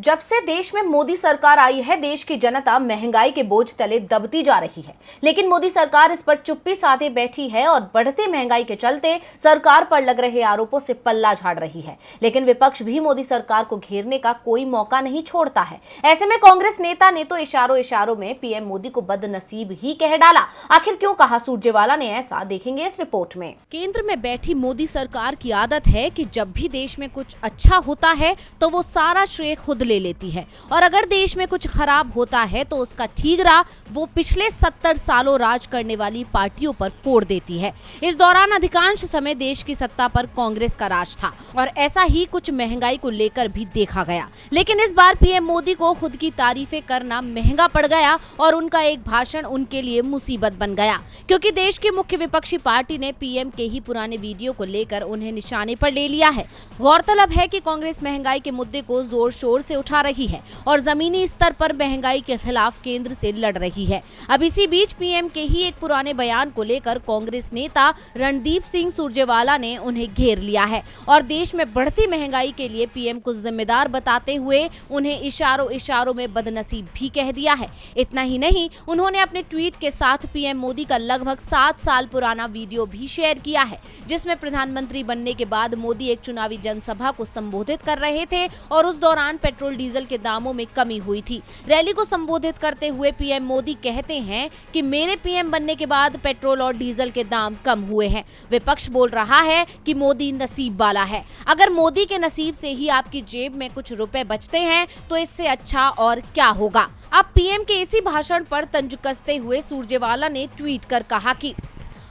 जब से देश में मोदी सरकार आई है, देश की जनता महंगाई के बोझ तले दबती जा रही है। लेकिन मोदी सरकार इस पर चुप्पी साधे बैठी है और बढ़ती महंगाई के चलते सरकार पर लग रहे आरोपों से पल्ला झाड़ रही है। लेकिन विपक्ष भी मोदी सरकार को घेरने का कोई मौका नहीं छोड़ता है। ऐसे में कांग्रेस नेता ने तो इशारों में पीएम मोदी को बदनसीब ही कह डाला। आखिर क्यों कहा सुरजेवाला ने ऐसा, देखेंगे इस रिपोर्ट में। केंद्र में बैठी मोदी सरकार की आदत है कि जब भी देश में कुछ अच्छा होता है तो वो सारा श्रेय खुद ले लेती है, और अगर देश में कुछ खराब होता है तो उसका ठीकरा वो पिछले 70 सालों राज करने वाली पार्टियों पर फोड़ देती है। इस दौरान अधिकांश समय देश की सत्ता पर कांग्रेस का राज था और ऐसा ही कुछ महंगाई को लेकर भी देखा गया। लेकिन इस बार पीएम मोदी को खुद की तारीफें करना महंगा पड़ गया और उनका एक भाषण उनके लिए मुसीबत बन गया, क्योंकि देश की मुख्य विपक्षी पार्टी ने पीएम के ही पुराने वीडियो को लेकर उन्हें निशाने पर ले लिया है। गौरतलब है कि कांग्रेस महंगाई के मुद्दे को जोर शोर से उठा रही है और जमीनी स्तर पर महंगाई के खिलाफ केंद्र से लड़ रही है। अब इसी बीच पीएम के ही एक पुराने बयान को लेकर कांग्रेस नेता रणदीप सिंह सुरजेवाला ने उन्हें घेर लिया है और देश में बढ़ती महंगाई के लिए पीएम को जिम्मेदार बताते हुए उन्हें इशारों में बदनसीब भी कह दिया है। इतना ही नहीं, उन्होंने अपने ट्वीट के साथ पीएम मोदी का लगभग 7 साल पुराना वीडियो भी शेयर किया है, जिसमें प्रधानमंत्री बनने के बाद मोदी एक चुनावी जनसभा को संबोधित कर रहे थे और उस दौरान पेट्रोल डीजल के दामों में कमी हुई थी। रैली को संबोधित करते हुए पीएम मोदी कहते हैं कि मेरे पीएम बनने के बाद पेट्रोल और डीजल के दाम कम हुए हैं। विपक्ष बोल रहा है कि मोदी नसीब वाला है। अगर मोदी के नसीब से ही आपकी जेब में कुछ रुपए बचते हैं तो इससे अच्छा और क्या होगा। अब पीएम के इसी भाषण पर तंज कसते हुए सुरजेवाला ने ट्वीट कर कहा कि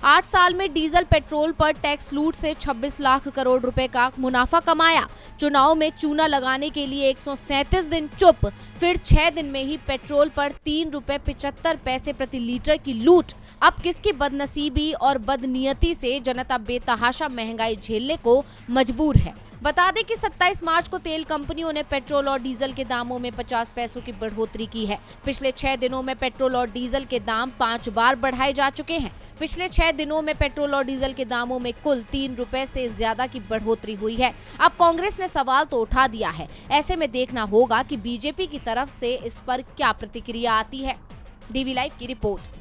8 साल में डीजल पेट्रोल पर टैक्स लूट से 26 लाख करोड़ रुपए का मुनाफा कमाया। चुनाव में चूना लगाने के लिए 137 दिन चुप, फिर 6 दिन में ही पेट्रोल पर 3 रुपए 75 पैसे प्रति लीटर की लूट। अब किसकी बदनसीबी और बदनीयती से जनता बेतहाशा महंगाई झेलने को मजबूर है। बता दें कि 27 मार्च को तेल कंपनियों ने पेट्रोल और डीजल के दामों में 50 पैसों की बढ़ोतरी की है। पिछले 6 दिनों में पेट्रोल और डीजल के दाम 5 बार बढ़ाए जा चुके हैं। पिछले 6 दिनों में पेट्रोल और डीजल के दामों में कुल 3 रुपए से ज्यादा की बढ़ोतरी हुई है। अब कांग्रेस ने सवाल तो उठा दिया है, ऐसे में देखना होगा कि बीजेपी की तरफ से इस पर क्या प्रतिक्रिया आती है। डीवी लाइव की रिपोर्ट।